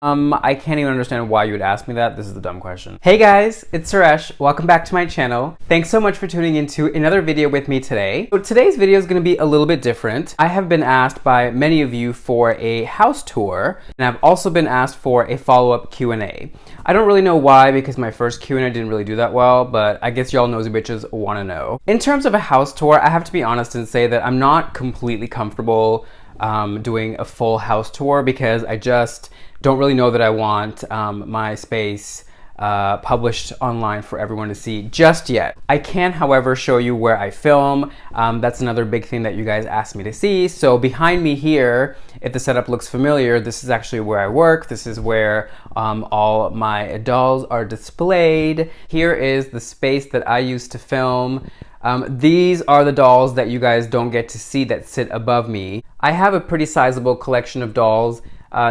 I can't even understand why you would ask me that. This is a dumb question. Hey guys, it's Suresh. Welcome back to my channel. Thanks so much for tuning into another video with me today. So today's video is going to be a little bit different. I have been asked by many of you for a house tour, and I've also been asked for a follow-up Q&A. I don't really know why, because my first Q&A didn't really do that well, but I guess y'all nosy bitches want to know. In terms of a house tour, I have to be honest and say that I'm not completely comfortable doing a full house tour because I just don't really know that I want my space published online for everyone to see just yet. I can, however, show you where I film. That's another big thing that you guys asked me to see. So behind me here, if the setup looks familiar, this is actually where I work. This is where all my dolls are displayed. Here is the space that I use to film. These are the dolls that you guys don't get to see that sit above me. I have a pretty sizable collection of dolls.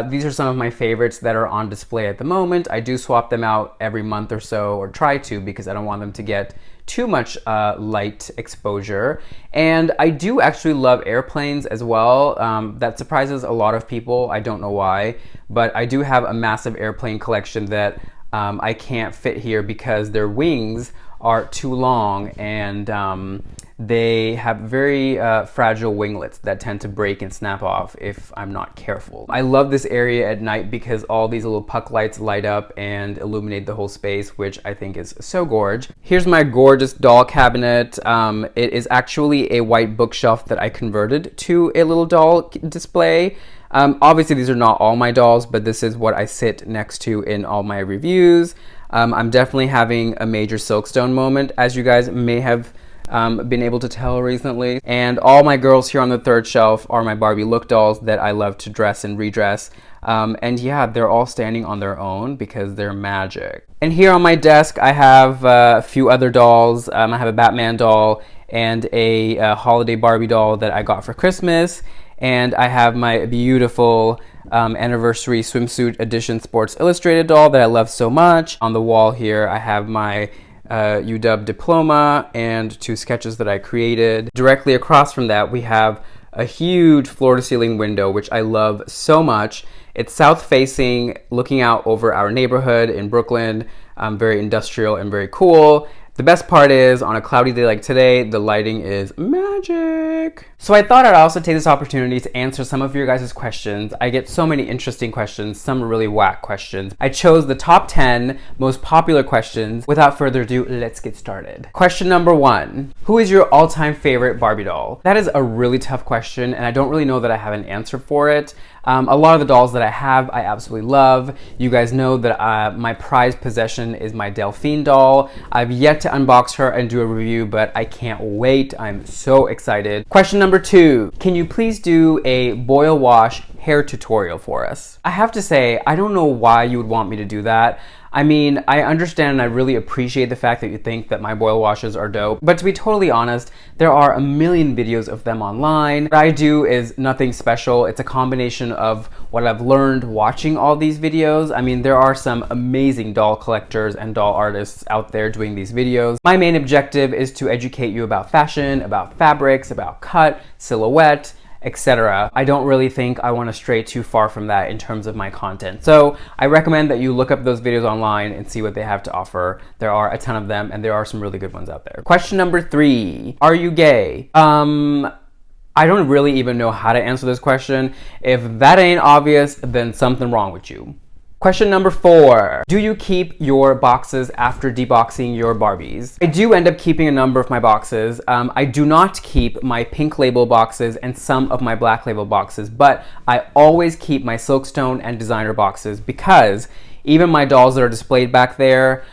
These are some of my favorites that are on display at the moment. I do swap them out every month or so, or try to, because I don't want them to get too much light exposure. And I do actually love airplanes as well. That surprises a lot of people. I don't know why, but I do have a massive airplane collection that I can't fit here because their wings are too long, and they have very fragile winglets that tend to break and snap off if I'm not careful. I love this area at night because all these little puck lights light up and illuminate the whole space, which I think is so gorge. Here's my gorgeous doll cabinet. It is actually a white bookshelf that I converted to a little doll display. Obviously these are not all my dolls, but this is what I sit next to in all my reviews. I'm definitely having a major Silkstone moment, as you guys may have been able to tell recently. And all my girls here on the third shelf are my Barbie look dolls that I love to dress and redress. And yeah, they're all standing on their own because they're magic. And here on my desk, I have a few other dolls. I have a Batman doll and a holiday Barbie doll that I got for Christmas. And I have my beautiful anniversary swimsuit edition Sports Illustrated doll that I love so much. On the wall here, I have my UW diploma and two sketches that I created. Directly across from that, we have a huge floor-to-ceiling window, which I love so much. It's south-facing, looking out over our neighborhood in Brooklyn. Very industrial and very cool. The best part is, on a cloudy day like today, the lighting is magic. So I thought I'd also take this opportunity to answer some of your guys' questions. I get so many interesting questions, some really whack questions. I chose the top 10 most popular questions. Without further ado, let's get started. Question number 1. Who is your all-time favorite Barbie doll? That is a really tough question, and I don't really know that I have an answer for it. A lot of the dolls that I have, I absolutely love. You guys know that my prized possession is my Delphine doll. I've yet to unbox her and do a review, but I can't wait. I'm so excited. Question number 2. Can you please do a boil wash hair tutorial for us? I have to say, I don't know why you would want me to do that. I mean, I understand and I really appreciate the fact that you think that my boil washes are dope, but to be totally honest, there are a million videos of them online. What I do is nothing special. It's a combination of what I've learned watching all these videos. I mean, there are some amazing doll collectors and doll artists out there doing these videos. My main objective is to educate you about fashion, about fabrics, about cut, silhouette, etc. I don't really think I want to stray too far from that in terms of my content. So I recommend that you look up those videos online and see what they have to offer. There are a ton of them, and there are some really good ones out there. Question number 3. Are you gay? I don't really even know how to answer this question. If that ain't obvious, then something wrong with you. Question number 4. Do you keep your boxes after deboxing your Barbies? I do end up keeping a number of my boxes. I do not keep my pink label boxes and some of my black label boxes, but I always keep my Silkstone and designer boxes because even my dolls that are displayed back there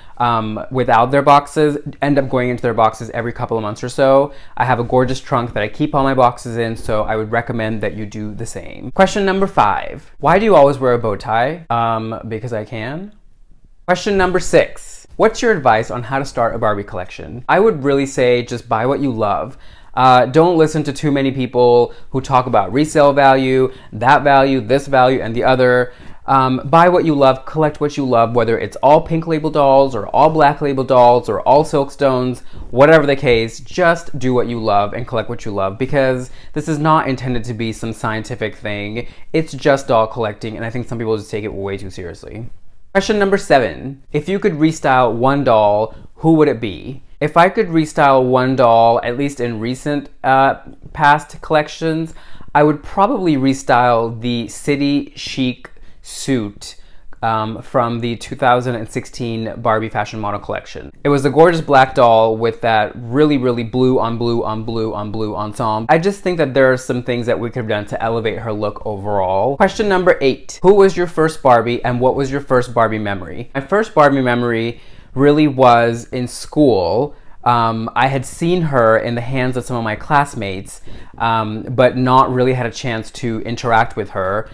without their boxes end up going into their boxes every couple of months or so. I have a gorgeous trunk that I keep all my boxes in, so I would recommend that you do the same. Question number 5. Why do you always wear a bow tie? Because I can. Question number 6. What's your advice on how to start a Barbie collection? I would really say just buy what you love. Don't listen to too many people who talk about resale value, that value, this value, and the other. Buy what you love, collect what you love, whether it's all pink label dolls or all black label dolls or all silkstones, whatever the case, just do what you love and collect what you love, because this is not intended to be some scientific thing. It's just doll collecting, and I think some people just take it way too seriously. Question number 7. If you could restyle one doll, who would it be? If I could restyle one doll, at least in recent past collections, I would probably restyle the City Chic suit from the 2016 Barbie fashion model collection. It was a gorgeous black doll with that really, really blue on blue on blue on blue ensemble. I just think that there are some things that we could have done to elevate her look overall. Question number 8. Who was your first Barbie and what was your first Barbie memory? My first Barbie memory really was in school. I had seen her in the hands of some of my classmates, but not really had a chance to interact with her.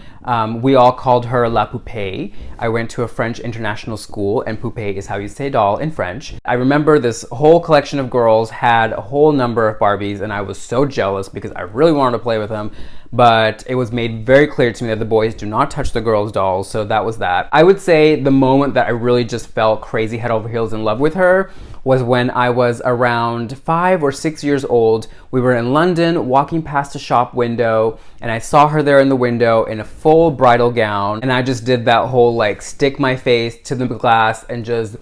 We all called her La Poupée. I went to a French international school, and poupée is how you say doll in French. I remember this whole collection of girls had a whole number of Barbies, and I was so jealous because I really wanted to play with them. But it was made very clear to me that the boys do not touch the girls' dolls, so that was that. I would say the moment that I really just fell crazy head over heels in love with her was when I was around 5 or 6 years old. We were in London walking past a shop window, and I saw her there in the window in a full bridal gown, and I just did that whole like stick my face to the glass and just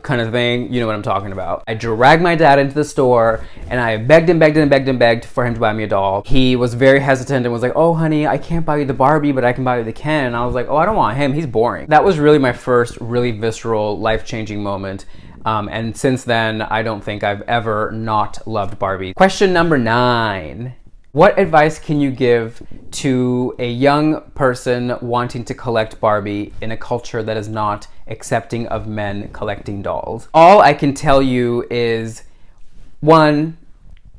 kind of thing. You know what I'm talking about. I dragged my dad into the store and I begged and begged and begged and begged for him to buy me a doll. He was very hesitant and was like, "Oh honey, I can't buy you the Barbie, but I can buy you the Ken." And I was like, "Oh, I don't want him, he's boring." That was really my first really visceral, life-changing moment. And since then, I don't think I've ever not loved Barbie. Question number 9. What advice can you give to a young person wanting to collect Barbie in a culture that is not accepting of men collecting dolls? All I can tell you is, 1,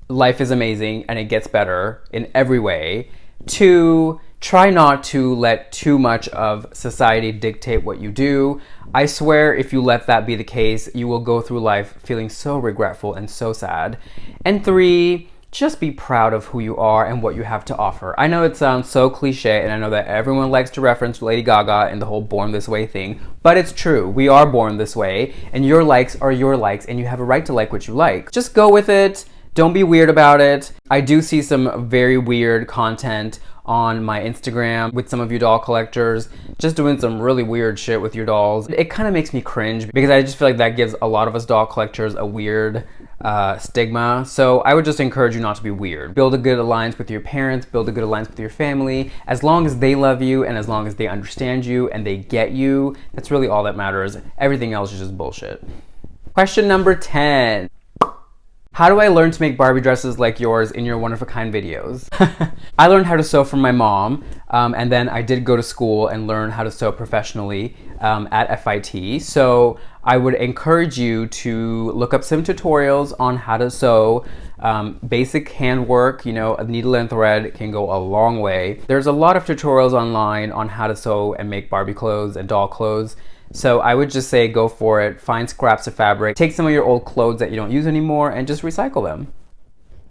life is amazing and it gets better in every way. 2, try not to let too much of society dictate what you do. I swear if you let that be the case, you will go through life feeling so regretful and so sad. And 3, just be proud of who you are and what you have to offer. I know it sounds so cliche, and I know that everyone likes to reference Lady Gaga and the whole born this way thing, but it's true. We are born this way, and your likes are your likes, and you have a right to like what you like. Just go with it. Don't be weird about it. I do see some very weird content on my Instagram with some of you doll collectors just doing some really weird shit with your dolls. It kind of makes me cringe because I just feel like that gives a lot of us doll collectors a weird stigma. So I would just encourage you not to be weird. Build a good alliance with your parents, build a good alliance with your family. As long as they love you and as long as they understand you and they get you, that's really all that matters. Everything else is just bullshit. Question number 10. How do I learn to make Barbie dresses like yours in your one-of-a-kind videos? I learned how to sew from my mom, and then I did go to school and learn how to sew professionally at FIT. So I would encourage you to look up some tutorials on how to sew. Basic handwork, you know, a needle and thread can go a long way. There's a lot of tutorials online on how to sew and make Barbie clothes and doll clothes. So I would just say go for it, find scraps of fabric, take some of your old clothes that you don't use anymore and just recycle them.